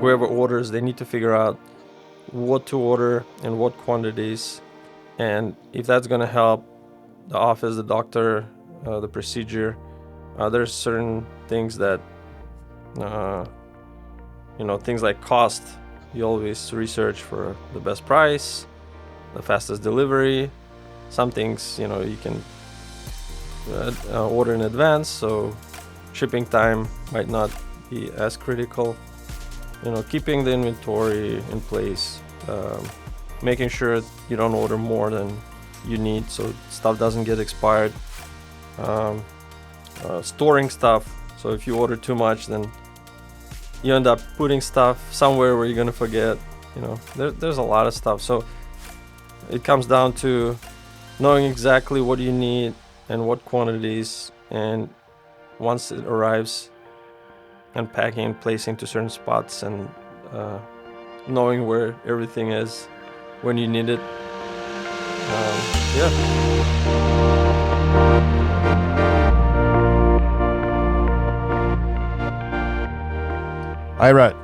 whoever orders, they need to figure out what to order and what quantities, and if that's going to help the office, the doctor, the procedure. There's certain things that things like cost. You always research for the best price, the fastest delivery. Some things you can order in advance, so shipping time might not be as critical. Keeping the inventory in place, making sure you don't order more than you need so stuff doesn't get expired. Storing stuff, so if you order too much, then you end up putting stuff somewhere where you're gonna forget. There's a lot of stuff, so it comes down to knowing exactly what you need and what quantities, and once it arrives, unpacking and placing to certain spots, and knowing where everything is when you need it. Ayrat,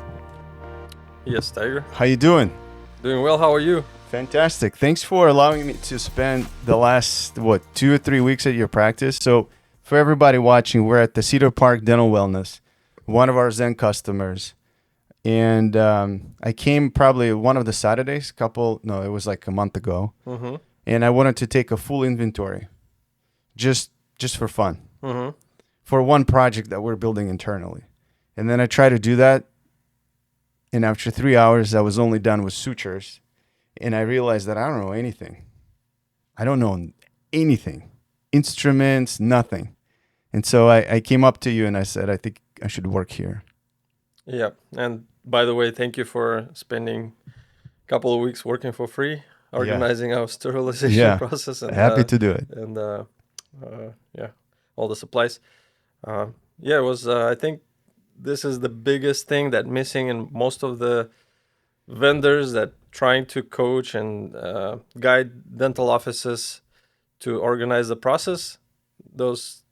Yes, Tiger. how you doing? Doing well. How are you? Fantastic. Thanks for allowing me to spend the last 2 or 3 weeks at your practice. So for everybody watching, we're at the Cedar Park Dental Wellness, one of our Zen customers. And I came probably one of the Saturdays, it was like a month ago. Mm-hmm. And I wanted to take a full inventory just for fun, Mm-hmm. for one project that we're building internally. And then I tried to do that. And after 3 hours, I was only done with sutures. And I realized that I don't know anything. I don't know anything. Instruments, nothing. And so I came up to you and I said, I think I should work here. Yeah. And by the way, thank you for spending a couple of weeks working for free, organizing our sterilization process. And, Happy to do it. And all the supplies. It was, I think this is the biggest thing that missing in most of the vendors that trying to coach and guide dental offices to organize the process. Those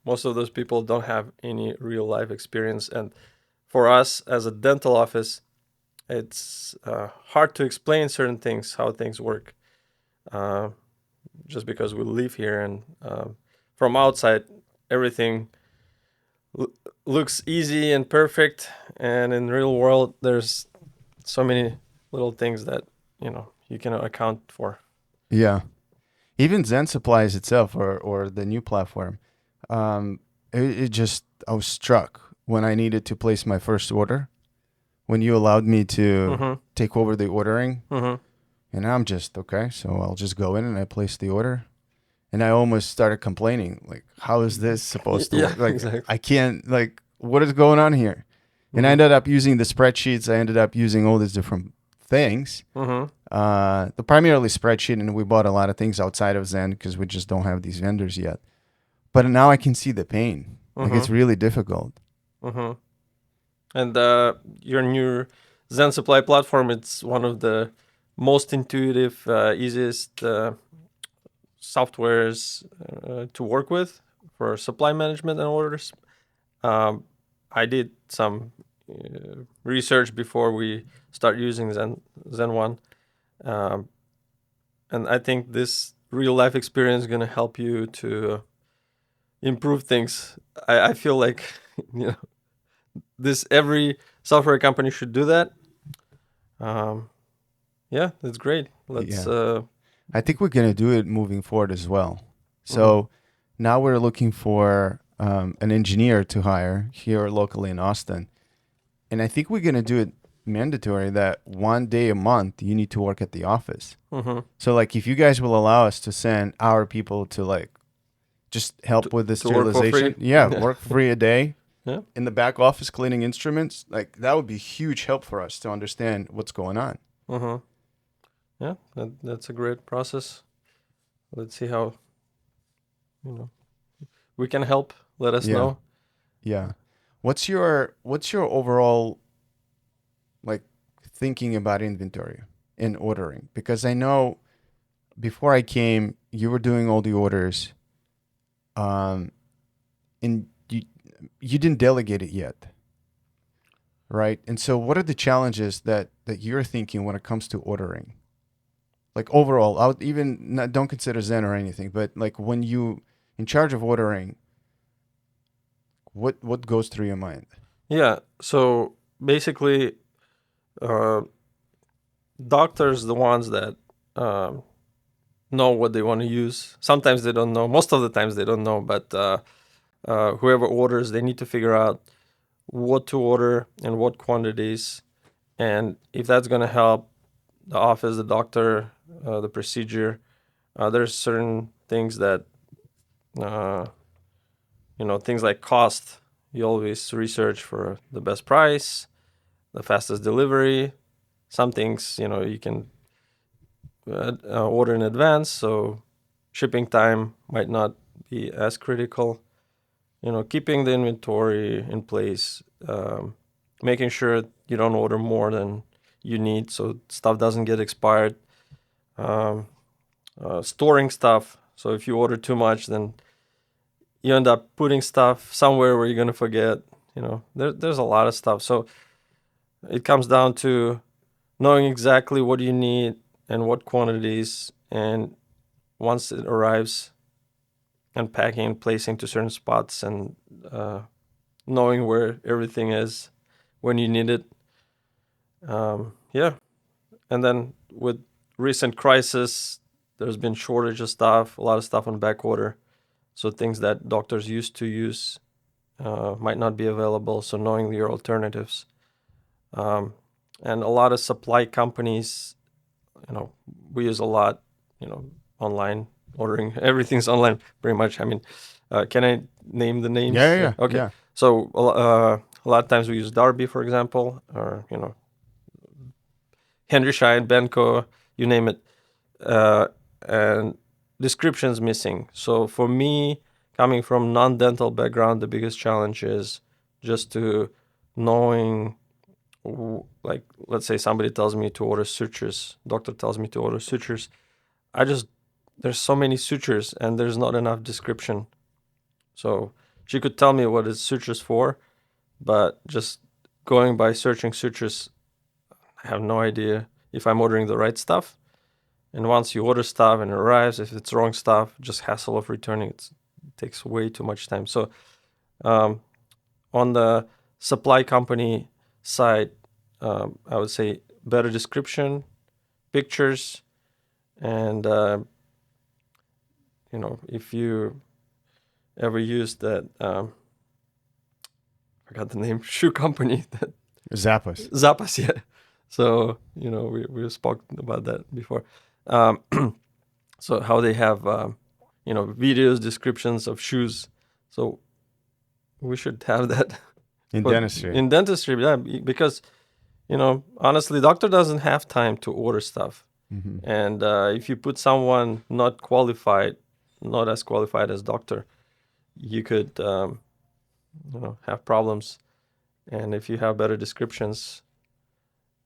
most of those people don't have any real life experience, and for us as a dental office, it's hard to explain certain things, how things work, just because we live here, and from outside everything looks easy and perfect, and in real world there's so many little things that you can account for. Yeah. Even Zen Supplies itself, or the new platform, I was struck when I needed to place my first order, when you allowed me to take over the ordering. Mm-hmm. And I'm just, okay, so I'll just go in and I place the order. And I almost started complaining, like, how is this supposed to work? Like, exactly. I can't, like, what is going on here? And I ended up using the spreadsheets. I ended up using all these different things. Mm-hmm. The primarily spreadsheet, and we bought a lot of things outside of Zen because we just don't have these vendors yet. But now I can see the pain. Like, it's really difficult. Mm-hmm. And your new Zen Supply platform, it's one of the most intuitive, easiest softwares to work with for supply management and orders. I did some research before we start using Zen 1. And I think this real life experience is going to help you to improve things. I feel like, every software company should do that. That's great. I think we're going to do it moving forward as well. So now we're looking for an engineer to hire here locally in Austin. And I think we're going to do it mandatory that 1 day a month you need to work at the office. So like, if you guys will allow us to send our people to like just help with the sterilization, work free a day in the back office cleaning instruments, like that would be huge help for us to understand what's going on. Yeah, that's a great process. Let's see how we can help. Let us know. Yeah. What's your overall like thinking about inventory and ordering? Because I know before I came, you were doing all the orders, and you didn't delegate it yet, right? And so, what are the challenges that you're thinking when it comes to ordering? Like overall, I would even not, don't consider Zen or anything, but like when you in charge of ordering, what goes through your mind? Yeah. So basically, uh, doctors the ones that um, know what they want to use. Sometimes they don't know. Most of the times they don't know. But whoever orders, they need to figure out what to order and what quantities, and if that's going to help the office, the doctor, the procedure. There's certain things that uh, things like cost. You always research for the best price, the fastest delivery. Some things you can order in advance, so shipping time might not be as critical. Keeping the inventory in place, making sure you don't order more than you need, so stuff doesn't get expired. Um, Storing stuff. So if you order too much, then you end up putting stuff somewhere where you're gonna forget. There's a lot of stuff. So it comes down to knowing exactly what you need and what quantities, and once it arrives, unpacking and placing to certain spots, and knowing where everything is when you need it. Yeah, and then with recent crisis, there's been shortage of stuff, a lot of stuff on back order. So things that doctors used to use might not be available. So knowing your alternatives, um, and a lot of supply companies, we use a lot, online ordering. Everything's online pretty much. I mean, can I name the Yeah, names? yeah, Okay. yeah. So a lot of times we use Darby, for example, or Henry Schein, Benko, you name it, uh, and descriptions missing. So for me, coming from non-dental background, the biggest challenge is just to knowing, like, let's say somebody tells me to order sutures, doctor tells me to order sutures. I just There's so many sutures and there's not enough description. So she could tell me what it's sutures for, but just going by searching sutures, I have no idea if I'm ordering the right stuff. And once you order stuff and it arrives, if it's wrong stuff, just hassle of returning it takes way too much time. So um, on the supply company side, I would say better description, pictures, and if you ever used that, I forgot the name, shoe company, that Zappos. Zapas, yeah. So we spoke about that before. Um, so how they have videos, descriptions of shoes. So we should have that In for dentistry. in dentistry, yeah, because honestly, doctor doesn't have time to order stuff, Hmm. and if you put someone not qualified, not as qualified as doctor, you could have problems. And if you have better descriptions,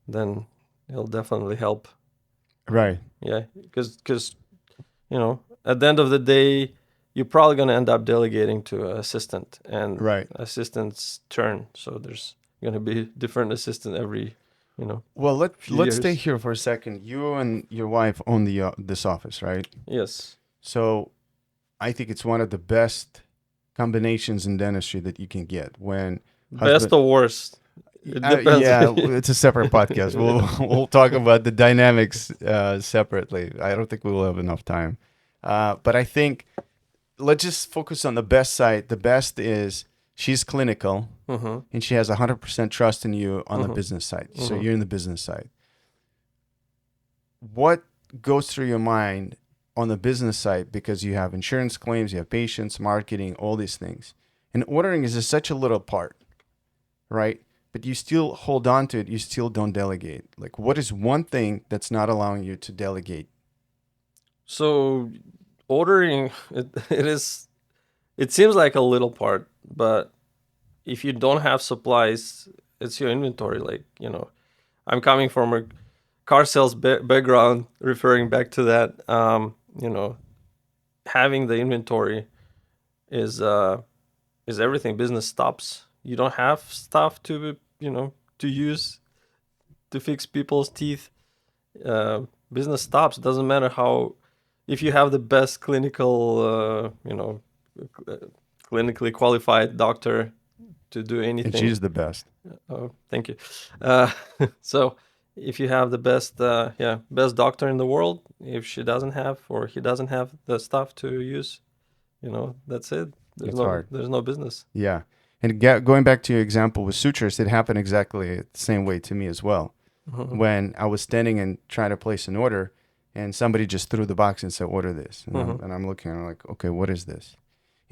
then it'll definitely help. Right, Yeah, because at the end of the day, you're probably going to end up delegating to an assistant, and right. assistant's turn. So there's going to be different assistant every, Well, few let's stay years. here for a second. You and your wife own the this office, right? Yes. So I think it's one of the best combinations in dentistry that you can get when Best husband. or worst? It depends. Yeah, it's a separate podcast. We'll talk about the dynamics separately. I don't think we will have enough time, but I think let's just focus on the best side. The best is she's clinical Mm-hmm. and she has 100% trust in you on the Mm-hmm. business side. So Mm-hmm. you're in the business side. What goes through your mind on the business side, because you have insurance claims, you have patients, marketing, all these things, and ordering is just such a little part, right? But you still hold on to it. You still don't delegate. Like, what is one thing that's not allowing you to delegate? So ordering, it seems like a little part, but if you don't have supplies, it's your inventory. Like, I'm coming from a car sales background, referring back to that. Having the inventory is everything. Business stops. You don't have stuff to to use to fix people's teeth, uh, business stops. Doesn't matter how, if you have the best clinical, uh, clinically qualified doctor to do And anything. she's the best. Oh, thank you. Uh, so if you have the best, best doctor in the world, if she doesn't have or he doesn't have the stuff to use, that's it. It's hard. There's no business. Yeah. And going back to your example with sutures, it happened exactly the same way to me as well. Mhm. When I was standing and trying to place an order, and somebody just threw the box and said, order this. And, Mhm. I'm looking, I'm like, okay, what is this?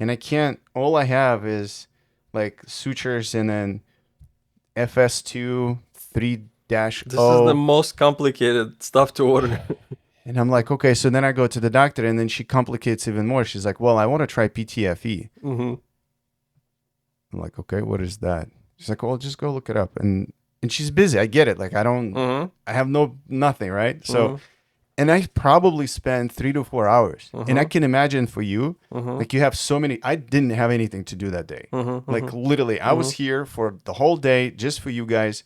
And I can't, all I have is like sutures and then FS2 3-0. This is the most complicated stuff to order. And I'm like, okay. So then I go to the doctor, and then she complicates even more. She's like, well, I want to try PTFE. Hmm. I'm like, okay, what is that? She's like, well, just go look it up. And she's busy. I get it. Like, Hmm. I have nothing, right? So, Hmm. and I probably spend 3 to 4 hours. And I Mhm. can imagine for you, Hmm. like you have so many, I didn't have anything to do that day. Hmm. Like literally, I was here for the whole day just for you guys.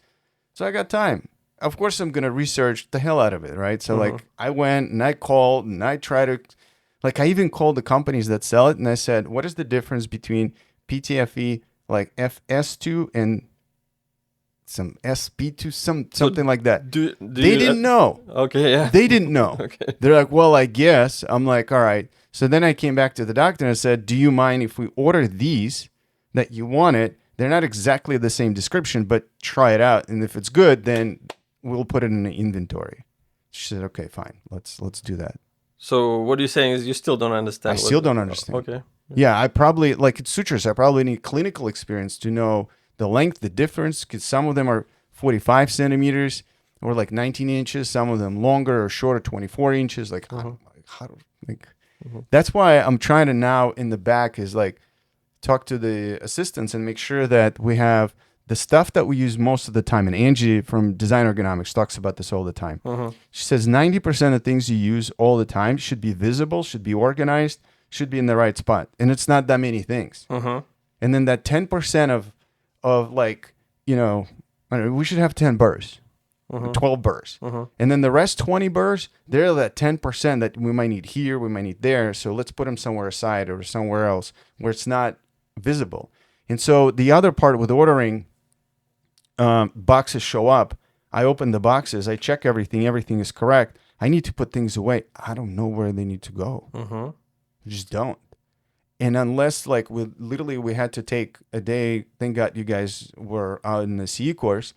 So I got time. Of course, I'm going to research the hell out of it, right? So like I went and I called and I tried to, like I even called the companies that sell it and I said, what is the difference between PTFE, like FS2 and some SP2, something like that? Do They you, didn't know. Okay, yeah. They didn't know. Okay. They're like, well, I guess. I'm like, all right. So then I came back to the doctor and I said, do you mind if we order these that you wanted? They're not exactly the same description, but try it out. And if it's good, then we'll put it in the inventory. She said, okay, fine. Let's do that. So what you're saying is you still don't understand. I still don't understand. Okay. Yeah, I probably, like it's sutures, I probably need clinical experience to know the length, the difference, because some of them are 45 centimeters or like 19 inches. Some of them longer or shorter, 24 inches. Like, that's why I'm trying to now in the back is like talk to the assistants and make sure that we have the stuff that we use most of the time. And Angie from Design Ergonomics talks about this all the time. She says 90% of things you use all the time should be visible, should be organized, should be in the right spot. And it's not that many things. And then that 10% of like, I don't know, we should have 10 burrs, 12 burrs. And then the rest 20 burrs, they're that 10% that we might need here, we might need there. So let's put them somewhere aside or somewhere else where it's not visible. And so the other part with ordering, boxes show up. I open the boxes. I check everything. Everything is correct. I need to put things away. I don't know where they need to go. I just don't. And unless like we had to take a day, thank God you guys were out in the CE course.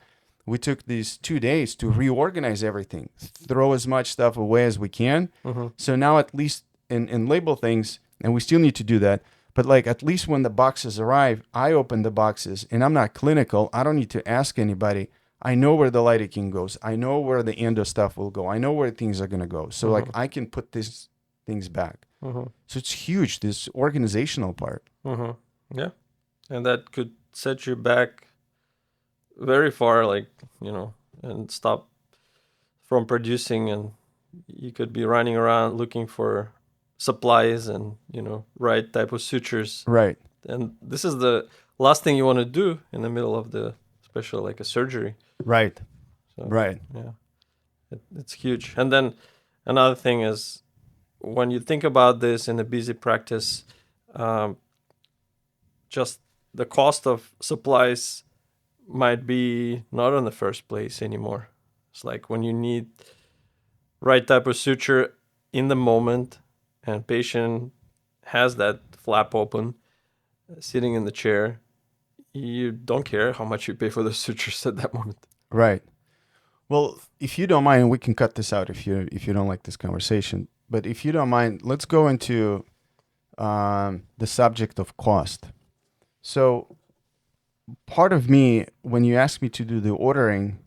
We took these 2 days to reorganize everything, throw as much stuff away as we can. So now at least in label things, and we still need to do that, but like at least when the boxes arrive, I open the boxes and I'm not clinical. I don't need to ask anybody. I know where the lidocaine goes. I know where the endo stuff will go. I know where things are going to go. So like I can put these things back. So it's huge, this organizational part. Yeah. And that could set you back very far, like, and stop from producing, and you could be running around looking for supplies and, right type of sutures. Right. And this is the last thing you want to do in the middle of especially like a surgery. Right. So, Right. yeah, it's huge. And then another thing is when you think about this in a busy practice, just the cost of supplies might be not on the first place anymore. It's like when you need right type of suture in the moment and patient has that flap open, sitting in the chair, you don't care how much you pay for the sutures at that moment. Right. Well, if you don't mind, we can cut this out if you don't like this conversation. But if you don't mind, let's go into the subject of cost. So part of me, when you ask me to do the ordering,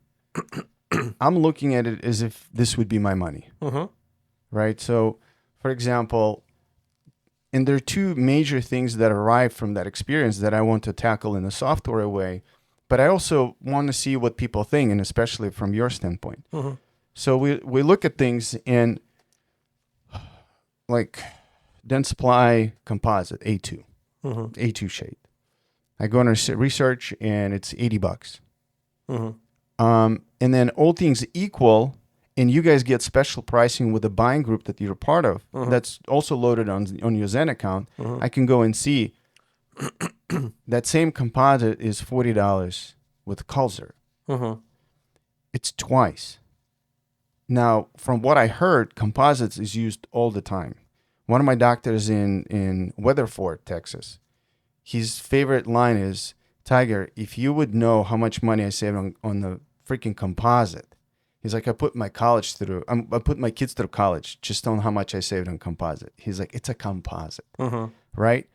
I'm looking at it as if this would be my money, right? So, for example, and there are two major things that arrive from that experience that I want to tackle in a software way, but I also want to see what people think, and especially from your standpoint. So we look at things in like Dentsply composite A2, A2 shade. I go into research and it's $80. And then all things equal, and you guys get special pricing with the buying group that you're part of, that's also loaded on your Zen account. I can go and see that same composite is $40 with Culzer. It's twice. Now, from what I heard, composites is used all the time. One of my doctors in Weatherford, Texas, his favorite line is, Tiger, if you would know how much money I saved on the freaking composite. He's like, I put my kids through college just on how much I saved on composite. He's like, it's a composite, right?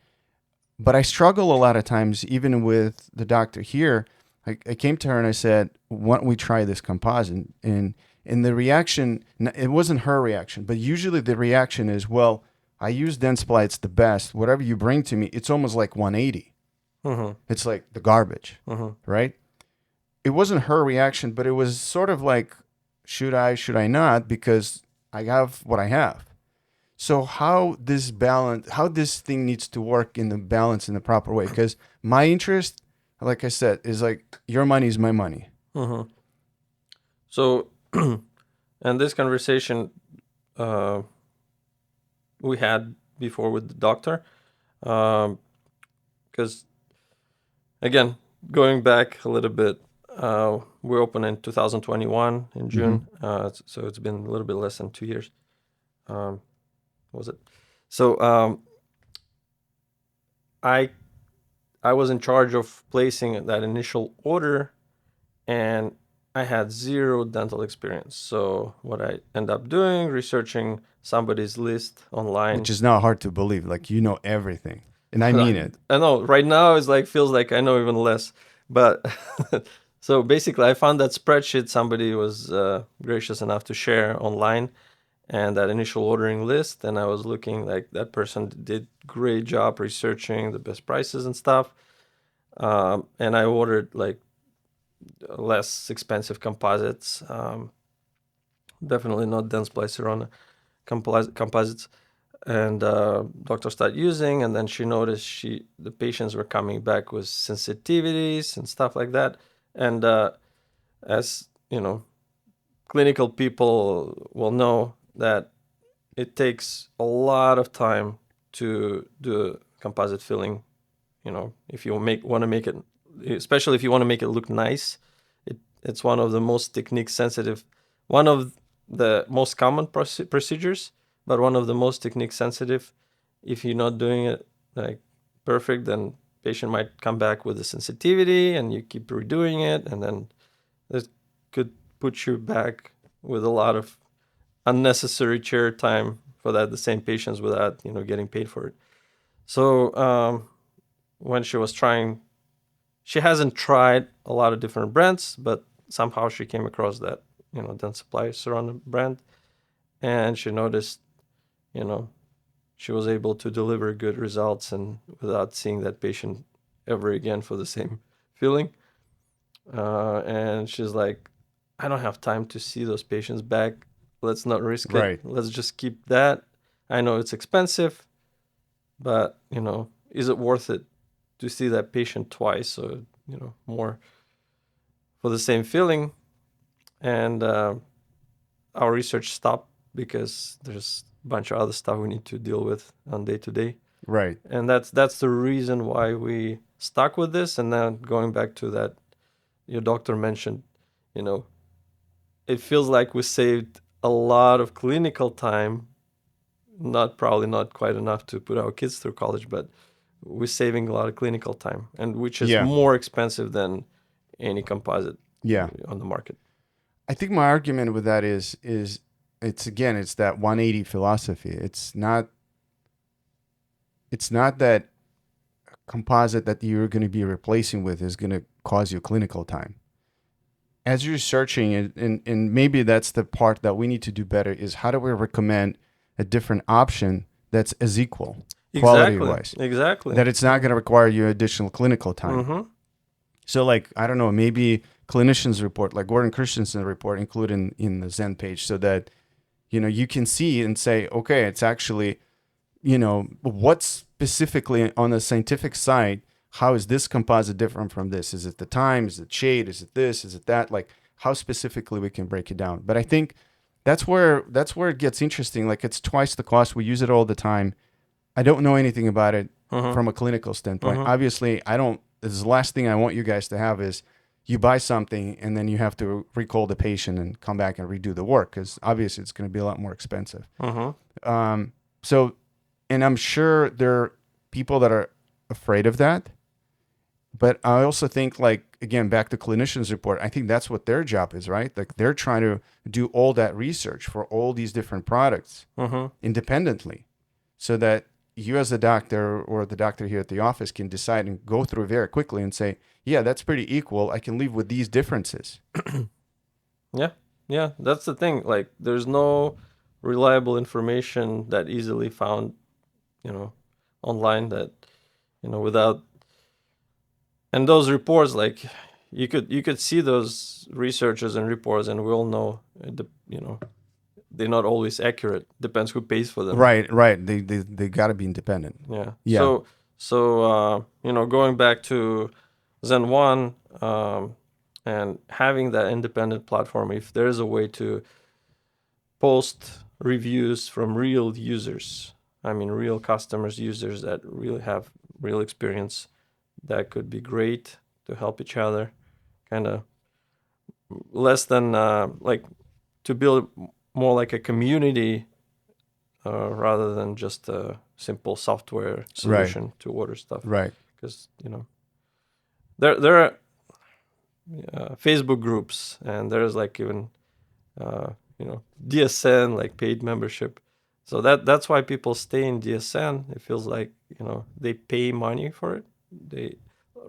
But I struggle a lot of times, even with the doctor here. I came to her and I said, why don't we try this composite? And the reaction, it wasn't her reaction, but usually the reaction is, well, I use Dentsply, it's the best. Whatever you bring to me, it's almost like 180. It's like the garbage, right? It wasn't her reaction, but it was sort of like, should I not? Because I have what I have. So how this thing needs to work in the balance in the proper way? Because my interest, like I said, is like, your money is my money. So, and this conversation we had before with the doctor, because again, going back a little bit, we opened in 2021 in June, so it's been a little bit less than 2 years. Was it? So I was in charge of placing that initial order, and I had zero dental experience. So what I end up doing, researching somebody's list online, which is now hard to believe. Like, you know everything, and I mean it. I know right now it's like feels like I know even less, but so basically I found that spreadsheet somebody was gracious enough to share online, and that initial ordering list, and I was looking like that person did great job researching the best prices and stuff, and I ordered like less expensive composites, definitely not Dentsply Sirona composites, and doctor started using, and then she noticed the patients were coming back with sensitivities and stuff like that, and as you know, clinical people will know that it takes a lot of time to do composite filling. You know, if you want to make it, especially if you want to make it look nice, it's one of the most technique sensitive, one of the most common procedures, but one of the most technique sensitive. If you're not doing it like perfect, then patient might come back with a sensitivity, and you keep redoing it, and then it could put you back with a lot of unnecessary chair time for the same patients without getting paid for it. So when she was trying, she hasn't tried a lot of different brands, but somehow she came across that Dentsply Sirona brand, and she noticed she was able to deliver good results and without seeing that patient ever again for the same filling. And she's like, I don't have time to see those patients back. Let's not risk it. Let's just keep that. I know it's expensive, but is it worth it to see that patient twice or more for the same filling? And our research stopped because there's a bunch of other stuff we need to deal with on day to day. Right. And that's the reason why we stuck with this. And then going back to that, your doctor mentioned, it feels like we saved a lot of clinical time, probably not quite enough to put our kids through college, but we're saving a lot of clinical time, and which is more expensive than any composite on the market. I think my argument with that is it's that 180 philosophy. It's not that composite that you're going to be replacing with is going to cause you clinical time. As you're searching, and maybe that's the part that we need to do better, is how do we recommend a different option that's as equal quality-wise? Exactly. That it's not going to require you additional clinical time. So, like, I don't know, maybe clinicians report, like Gordon Christensen report, included in the Zen page, so that you can see and say, okay, it's actually, what's specifically on the scientific side, how is this composite different from this? Is it the time? Is it shade? Is it this? Is it that? Like, how specifically we can break it down. But I think that's where it gets interesting. Like it's twice the cost. We use it all the time. I don't know anything about it from a clinical standpoint. Obviously, I don't. This is the last thing I want you guys to have is you buy something and then you have to recall the patient and come back and redo the work because obviously it's going to be a lot more expensive. So, and I'm sure there are people that are afraid of that. But I also think, like, again, back to clinicians report, I think that's what their job is, right? Like they're trying to do all that research for all these different products independently so that you as a doctor or the doctor here at the office can decide and go through very quickly and say, yeah, that's pretty equal. I can leave with these differences. Yeah, that's the thing. Like, there's no reliable information that easily found, online that, without. And those reports, like, you could see those researchers and reports, and we all know, they're not always accurate. Depends who pays for them. Right. They got to be independent. Yeah. Yeah. So going back to Zen One, and having that independent platform, if there's a way to post reviews from real users, I mean real customers, users that really have real experience, that could be great to help each other, kind of less than like to build more like a community rather than just a simple software solution to order stuff. Right. Because there are Facebook groups, and there's like even DSN, like paid membership. So that's why people stay in DSN. It feels like they pay money for it. They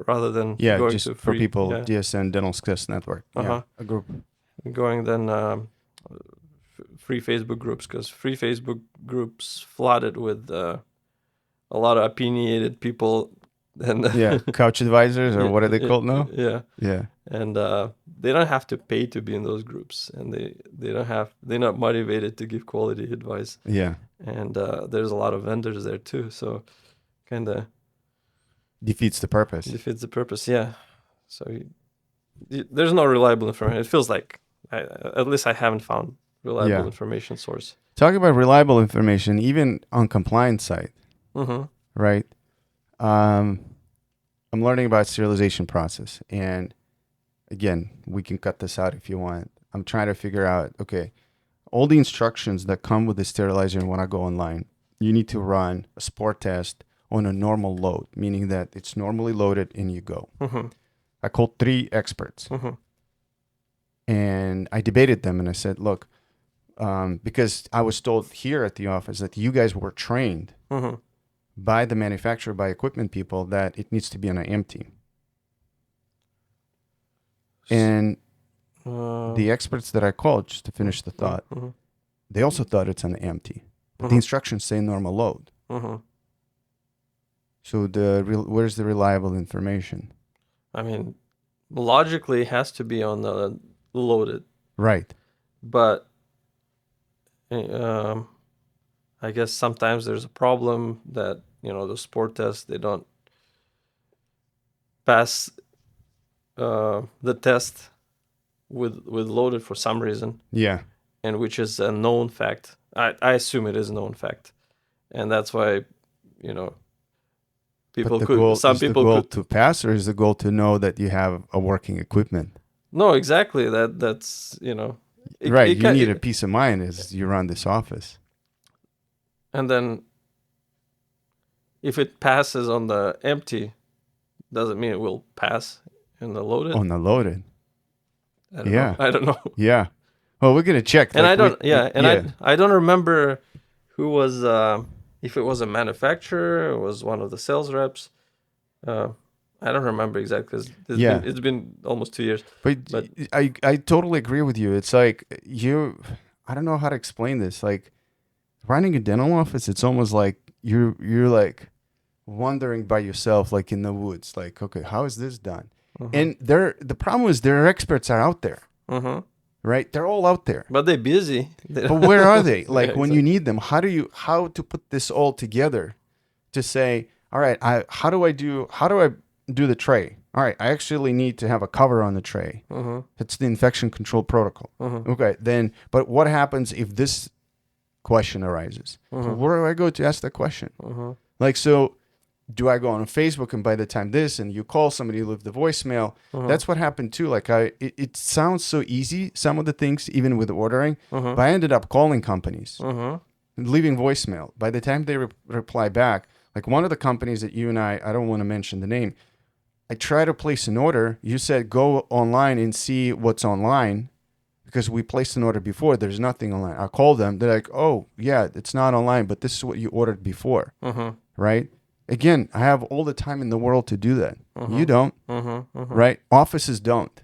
rather than going just to for free, people, DSN Dental Success Network. Yeah, a group. Going then free Facebook groups, because free Facebook groups flooded with a lot of opinionated people. And couch advisors, or what are they called now? Yeah. And they don't have to pay to be in those groups, and they're not motivated to give quality advice. Yeah. And there's a lot of vendors there too, so kind of defeats the purpose. Yeah. So there's no reliable information. It feels like, at least I haven't found reliable information source. Talking about reliable information, even on compliance side, right? I'm learning about sterilization process, and again, we can cut this out if you want. I'm trying to figure out, okay, all the instructions that come with the sterilizer when I go online, you need to run a sport test on a normal load, meaning that it's normally loaded and you go. I called 3 experts, and I debated them, and I said, look, because I was told here at the office that you guys were trained by the manufacturer, by equipment people, that it needs to be on an empty. And the experts that I called, just to finish the thought, they also thought it's on empty. But the instructions say normal load. So where's the reliable information? I mean, logically, it has to be on the loaded. Right. But I guess sometimes there's a problem that, the sport tests, they don't pass the test with loaded for some reason. Yeah. And which is a known fact. I assume it is a known fact. And that's why, people but could, some people could. Is the goal could to pass, or is the goal to know that you have a working equipment? No, exactly. That's, right. You need a peace of mind as you run this office. And then if it passes on the empty, doesn't mean it will pass in the loaded. On the loaded. I don't know. Yeah. Well, we're gonna check. And I don't remember who was if it was a manufacturer or was one of the sales reps. I don't remember exactly. It's been almost 2 years. But I totally agree with you. It's like I don't know how to explain this. Like running a dental office, it's almost like you're like wandering by yourself, like in the woods. Like, okay, how is this done? And the problem is their experts are out there. Right? They're all out there. But they're busy. But where are they? Like when you need them, how to put this all together to say, all right, how do I do the tray? All right, I actually need to have a cover on the tray. It's the infection control protocol. Okay, then, but what happens if this question arises? Where do I go to ask that question? Like, so do I go on Facebook and by the time this and you call somebody, you leave the voicemail? That's what happened too. Like it sounds so easy, some of the things, even with ordering, but I ended up calling companies, leaving voicemail. By the time they reply back, like one of the companies that you and I don't want to mention the name, I try to place an order. You said go online and see what's online because we placed an order before. There's nothing online. I call them. They're like, oh, yeah, it's not online, but this is what you ordered before, right? Again, I have all the time in the world to do that. You don't, right? Offices don't.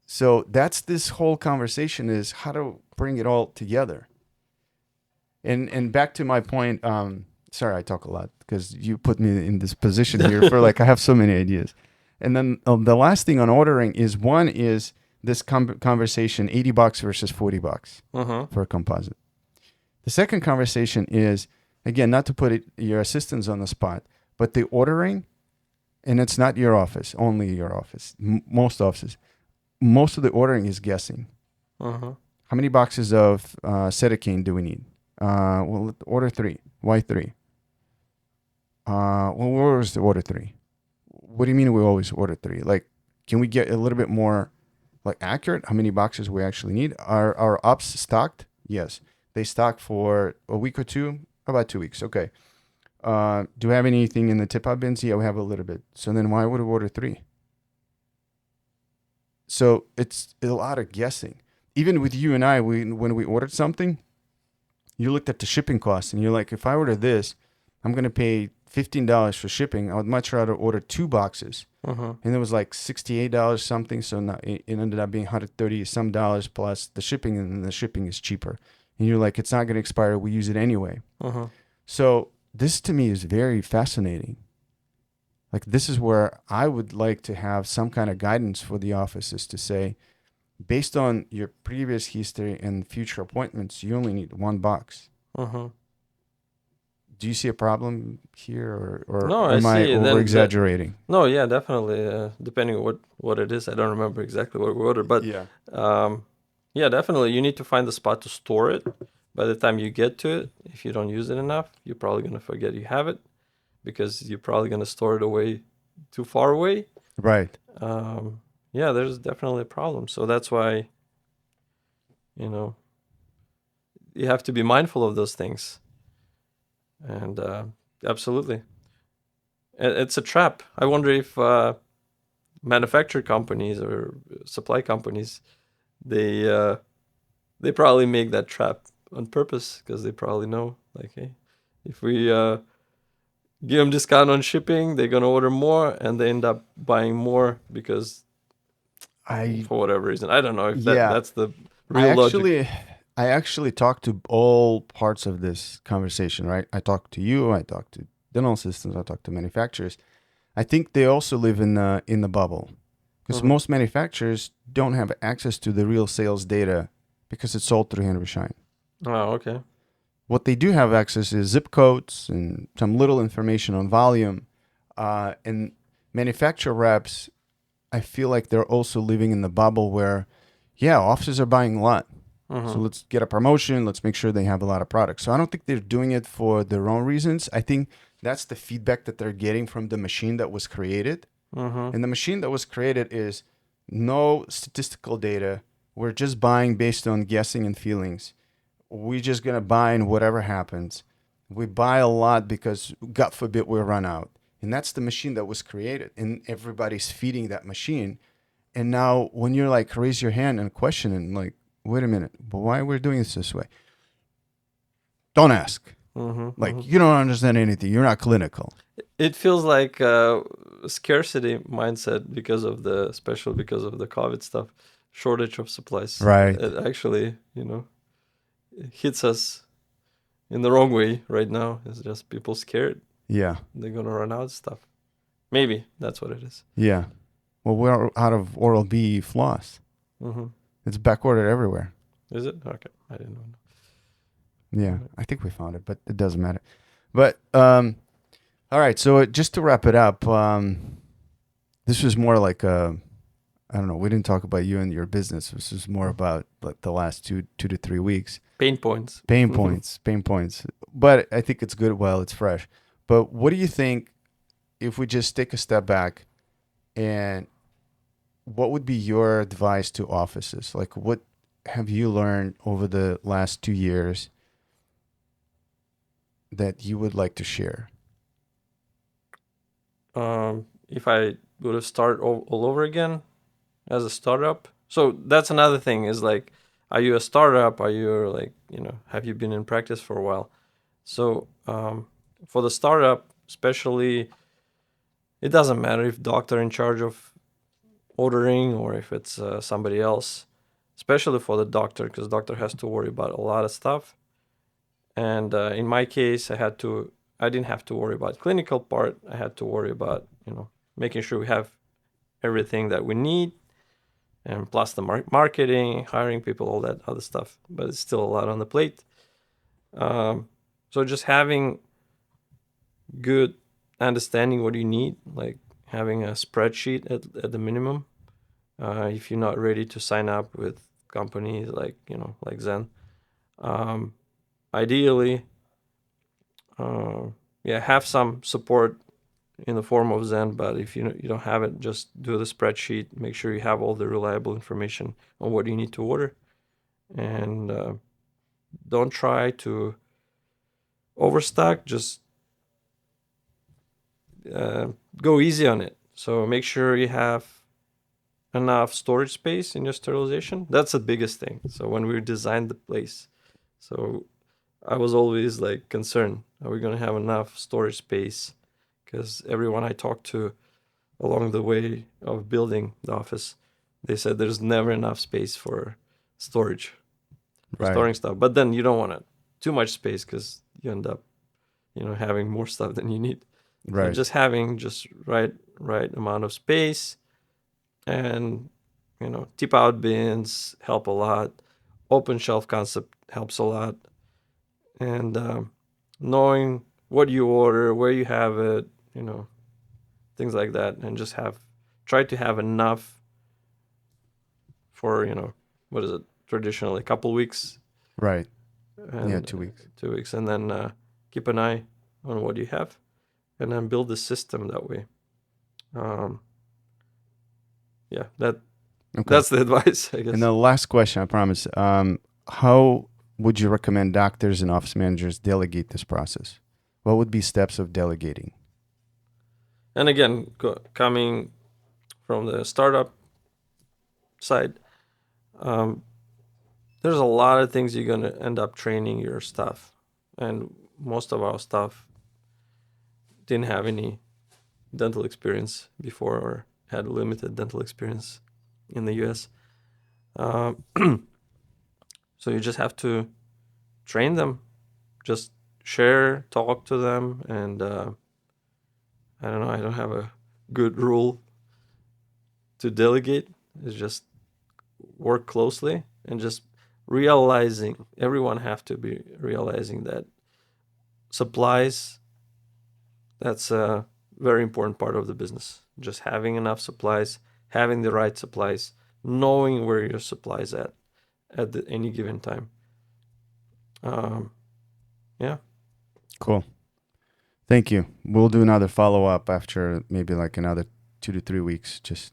So that's this whole conversation is how to bring it all together. And back to my point, sorry, I talk a lot because you put me in this position here for like, I have so many ideas. And then the last thing on ordering is one is this conversation, $80 versus $40 for a composite. The second conversation is, again, not to put your assistants on the spot, but the ordering, and it's not your office, only your office, most offices. Most of the ordering is guessing. How many boxes of Cetacane do we need? Well, order 3. Why 3? Well, where was the order 3? What do you mean we always order 3? Like, can we get a little bit more like accurate? How many boxes we actually need? Are our ups stocked? Yes. They stock for a week or two, about 2 weeks. Okay. Do we have anything in the tip-up bins? Yeah, we have a little bit. So then why would we order 3? So it's a lot of guessing. Even with you and I, when we ordered something, you looked at the shipping costs and you're like, if I order this, I'm going to pay $15 for shipping. I would much rather order 2 boxes. And it was like $68 something. So now it ended up being $130 some dollars plus the shipping, and the shipping is cheaper. And you're like, it's not going to expire. We use it anyway. So this to me is very fascinating. Like this is where I would like to have some kind of guidance for the offices to say, based on your previous history and future appointments, you only need 1 box. Do you see a problem here, or No, I am I see. over exaggerating? No, yeah, definitely. Depending on what it is, I don't remember exactly what we ordered, but Yeah. yeah, definitely. You need to find the spot to store it. By the time you get to it, if you don't use it enough, you're probably gonna forget you have it because you're probably gonna store it away too far away. Right. Yeah, there's definitely a problem. So that's why, you know, you have to be mindful of those things. And absolutely, it's a trap. I wonder if manufacturer companies or supply companies, they probably make that trap on purpose because they probably know, like, hey, if we give them discount on shipping, they're gonna order more, and they end up buying more because for whatever reason. I don't know if that's the real logic. I actually talked to all parts of this conversation, right? I talked to you, I talked to dental assistants, I talked to manufacturers. I think they also live in the bubble because most manufacturers don't have access to the real sales data because it's sold through Henry Schein. Oh, okay. What they do have access is zip codes and some little information on volume. And manufacturer reps, I feel like they're also living in the bubble where, yeah, offices are buying a lot. So let's get a promotion. Let's make sure they have a lot of products. So I don't think they're doing it for their own reasons. I think that's the feedback that they're getting from the machine that was created. And the machine that was created is no statistical data. We're just buying based on guessing and feelings. We're just going to buy in whatever happens. We buy a lot because, God forbid, we run out. And that's the machine that was created. And everybody's feeding that machine. And now when you're like, raise your hand and question and like, wait a minute, but why we're doing this way? Don't ask. You don't understand anything. You're not clinical. It feels like scarcity mindset especially because of the COVID stuff, shortage of supplies. Right. It actually, it hits us in the wrong way right now. It's just people scared. Yeah. They're gonna run out of stuff. Maybe that's what it is. Yeah. Well, we're out of Oral-B floss. It's backordered everywhere. Is it? Okay. I didn't know. Yeah, I think we found it, but it doesn't matter. But all right, so just to wrap it up, This was more like I don't know. We didn't talk about you and your business. This was more Mm. about like the last 2 to 3 weeks. Pain points. Pain points, pain points. But I think it's good while it's fresh. But what do you think if we just take a step back and what would be your advice to offices? Like, what have you learned over the last 2 years that you would like to share? If I would have started all over again as a startup, so that's another thing is like, are you a startup? Are you like, have you been in practice for a while? So for the startup, especially, it doesn't matter if doctor in charge of ordering or if it's somebody else, especially for the doctor, because doctor has to worry about a lot of stuff. And in my case, I didn't have to worry about clinical part. I had to worry about, making sure we have everything that we need, and plus the marketing, hiring people, all that other stuff. But it's still a lot on the plate. So just having good understanding what you need, like having a spreadsheet at the minimum. If you're not ready to sign up with companies like like Zen, um, ideally, uh, yeah, have some support in the form of Zen. But if you don't have it, just do the spreadsheet. Make sure you have all the reliable information on what you need to order, and don't try to overstock. Just uh, go easy on it. So make sure you have enough storage space in your sterilization. That's the biggest thing. So when we designed the place, so I was always like concerned, are we going to have enough storage space? Because everyone I talked to along the way of building the office, they said there's never enough space for storage, for Right. storing stuff. But then you don't want too much space because you end up, having more stuff than you need. So Right. just having just right amount of space, and tip out bins help a lot. Open shelf concept helps a lot, and knowing what you order, where you have it, things like that, and just try to have enough for what is it, traditionally a couple weeks, Right. Yeah, and 2 weeks. 2 weeks, and then keep an eye on what you have, and then build the system that way. Um, yeah, Okay. that's the advice, I And guess. the last question, I promise. How would you recommend doctors and office managers delegate this process? What would be steps of delegating? And again, coming from the startup side, um, there's a lot of things you're going to end up training your staff. And most of our staff didn't have any dental experience before or had limited dental experience in the US. Um, so you just have to train them, just share, talk to them. And I don't know, I don't have a good rule to delegate. It's just work closely and just realizing, everyone have to be realizing that supplies, that's a very important part of the business. Just having enough supplies, having the right supplies, knowing where your supplies at any given time. um, yeah. Cool. Thank you. We'll do another follow up after maybe like another 2 to 3 weeks, just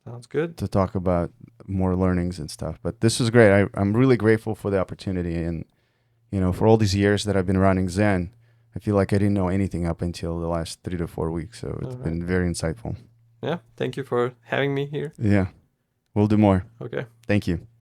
Sounds good. to talk about more learnings and stuff. But this was great. I'm really grateful for the opportunity. And, for all these years that I've been running Zen, I feel like I didn't know anything up until the last 3 to 4 weeks. So All it's right. been very insightful. Yeah, thank you for having me here. Yeah, we'll do more. Okay. Thank you.